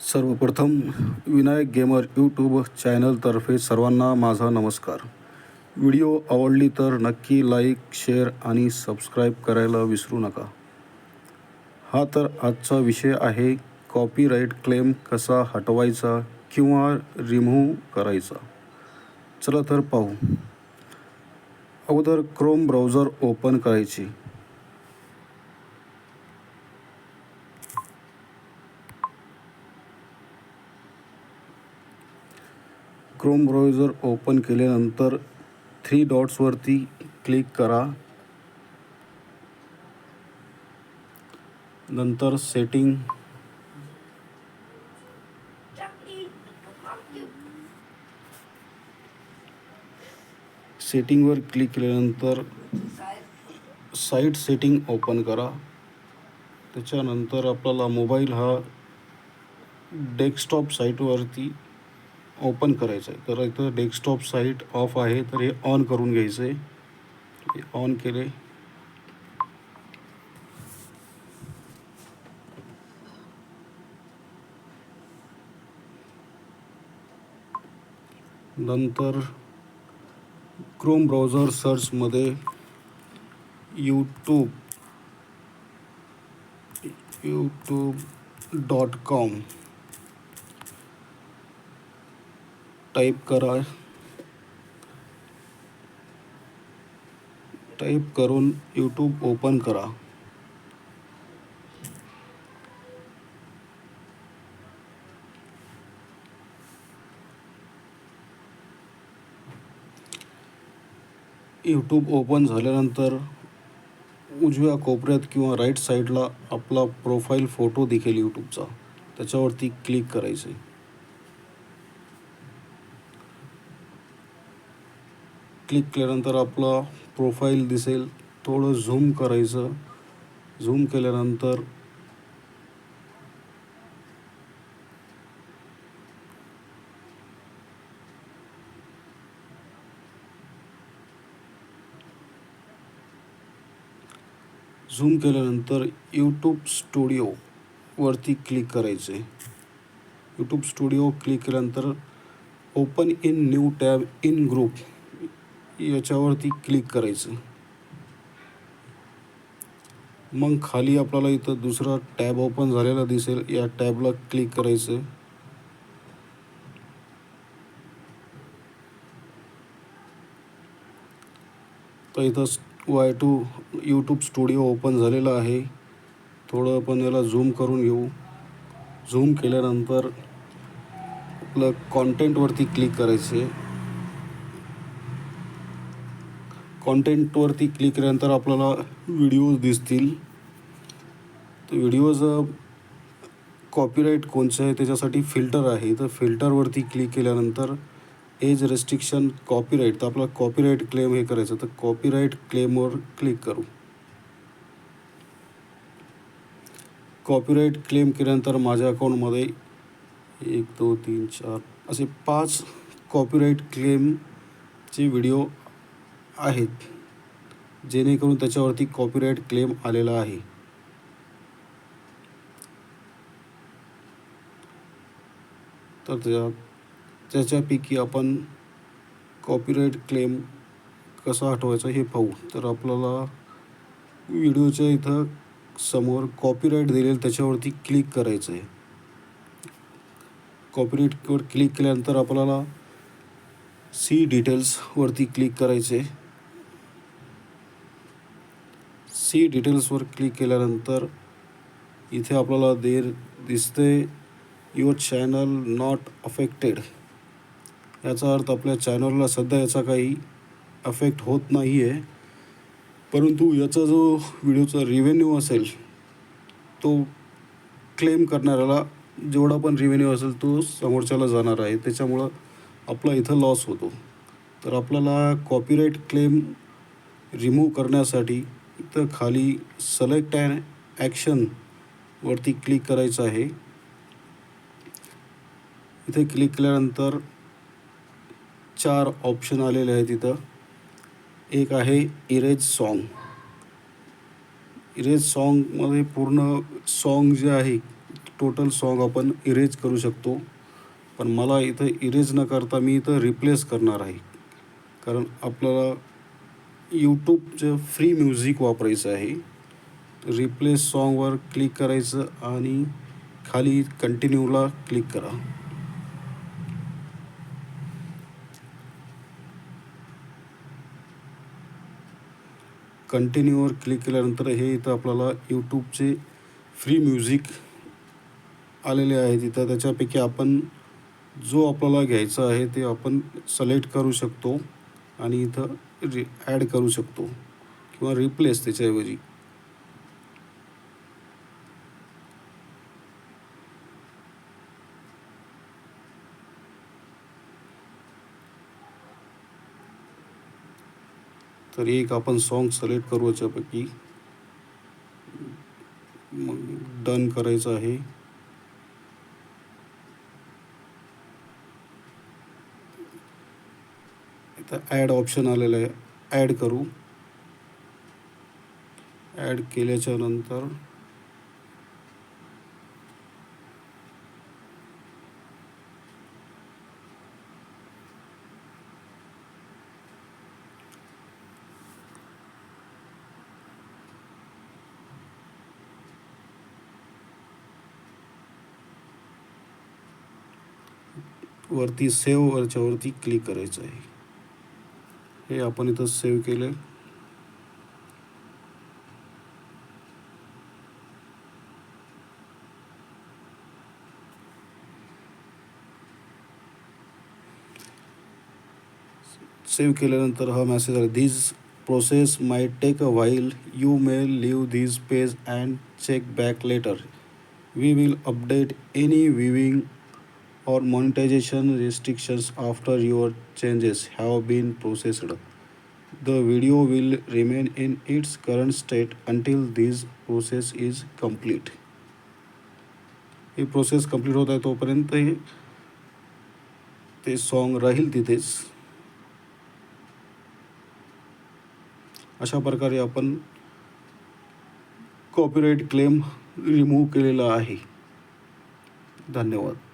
सर्वप्रथम Vinayak gamer YouTube चॅनलतर्फे सर्वांना माझा नमस्कार. व्हिडिओ आवडली तर नक्की लाईक, शेअर आणि सबस्क्राईब करायला विसरू नका. हा तर आजचा विषय आहे, कॉपीराईट क्लेम कसा हटवायचा किंवा रिमूव्ह करायचा. चला तर पाहू. अगोदर क्रोम ब्राउझर ओपन करायची. क्रोम ब्राउझर ओपन केल्यानंतर 3 डॉट्सवरती क्लिक करा. नंतर सेटिंगवर क्लिक केल्यानंतर साईट सेटिंग ओपन करा. त्याच्यानंतर आपल्याला मोबाईल हा डेस्कटॉप साईटवरती ओपन करायचं आहे. तर इथं डेस्कटॉप साईट ऑफ आहे, तर हे ऑन करून घ्यायचं आहे. हे ऑन केले. नंतर क्रोम ब्राउझर सर्चमध्ये youtube.com टाईप करा. टाईप करून यूट्यूब ओपन करा. यूट्यूब ओपन झाल्यानंतर उजव्या कोपऱ्यात किंवा राईट साईडला आपला प्रोफाईल फोटो दिसेल यूट्यूबचा, त्याच्यावरती क्लिक करायचं आहे. क्लिक केल्यानंतर आपला प्रोफाईल दिसेल. थोडं झूम करायचं. झूम केल्यानंतर यूट्यूब स्टुडिओवरती क्लिक करायचे. यूट्यूब स्टुडिओ क्लिक केल्यानंतर open in new tab in group याच्यावरती क्लिक करायचं. मग खाली आपल्याला इथं दुसरा टॅब ओपन झालेला दिसेल. या टॅबला क्लिक करायचं. तर इथं यूट्यूब स्टुडिओ ओपन झालेला आहे. थोडं आपण याला झूम करून घेऊ. झूम केल्यानंतर आपलं कॉन्टेंटवरती क्लिक करायचे. कॉन्टेंटवरती क्लिक केल्यानंतर आपल्याला व्हिडिओज दिसतील. तर व्हिडिओज कॉपीराईट कोणचं आहे त्याच्यासाठी फिल्टर आहे. तर फिल्टरवरती क्लिक केल्यानंतर एज रेस्ट्रिक्शन कॉपीराईट, तर आपला कॉपीराईट क्लेम हे करायचं. तर कॉपीराईट क्लेमवर क्लिक करू. कॉपीराईट क्लेम केल्यानंतर माझ्या अकाउंटमध्ये 1 2 3 4 असे 5 कॉपीराईट क्लेमचे व्हिडिओ आहेत, जेणेकरून त्याच्यावरती कॉपीराईट क्लेम आलेला आहे. तर त्याच्यापैकी आपण कॉपीराईट क्लेम कसा हटवायचा हे पाहू. तर आपल्याला व्हिडिओच्या इथं समोर कॉपीराईट दिलेलं त्याच्यावरती क्लिक करायचं आहे. कॉपीराईटवर क्लिक केल्यानंतर आपल्याला सी डिटेल्सवरती क्लिक करायचे. सी डिटेल्सवर क्लिक केल्यानंतर इथे आपल्याला दिसते युअर चॅनल नॉट अफेक्टेड. याचा अर्थ आपल्या चॅनलला सध्या याचा काही अफेक्ट होत नाही आहे, परंतु याचा जो व्हिडिओचा रिव्हेन्यू असेल तो क्लेम करणाऱ्याला जेवढा पण रिव्हेन्यू असेल तो समोरच्याला जाणार आहे. त्याच्यामुळं आपला इथं लॉस होतो. तर आपल्याला कॉपीराईट क्लेम रिमूव्ह करण्यासाठी इथं खाली सिलेक्ट अँड ॲक्शनवरती क्लिक करायचं आहे. इथे क्लिक केल्यानंतर 4 ऑप्शन आलेले आहेत. इथं एक आहे इरेज सॉन्ग. इरेज सॉन्गमध्ये पूर्ण सॉन्ग जे आहे टोटल सॉन्ग आपण इरेज करू शकतो. पण मला इथं इरेज न करता मी इथं रिप्लेस करणार आहे. कारण आपल्याला यूट्यूबचं फ्री म्युझिक वापरायचं आहे. रिप्लेस सॉन्गवर क्लिक करायचं आणि खाली कंटिन्यूला क्लिक करा. कंटिन्यूवर क्लिक केल्यानंतर हे इथं आपल्याला यूट्यूबचे फ्री म्युझिक आलेले आहेत. इथं त्याच्यापैकी आपण जो आपल्याला घ्यायचा आहे ते आपण सिलेक्ट करू शकतो आणि इथं ॲड करू शकतो किंवा रिप्लेस त्याच्याऐवजी. तर एक आपण सॉन्ग सिलेक्ट करू याच्यापैकी. मग डन करायचं आहे. इथं ॲड ऑप्शन आलेलं आहे. ॲड करू. ॲड केल्याच्या नंतर वरती सेव्हवरती क्लिक करायचं आहे. हे आपण इथं सेव्ह केलं. सेव्ह केल्यानंतर हा मेसेज आला. This process might take a while. You may leave this page and check back later. We will update any viewing or monetization restrictions after your changes have been processed. The video will remain in its current state until this process is complete. He process complete होत आहे तोपर्यंत ते song राहील तिथेच. अशा प्रकारे आपण copyright claim remove केलेला आहे. धन्यवाद.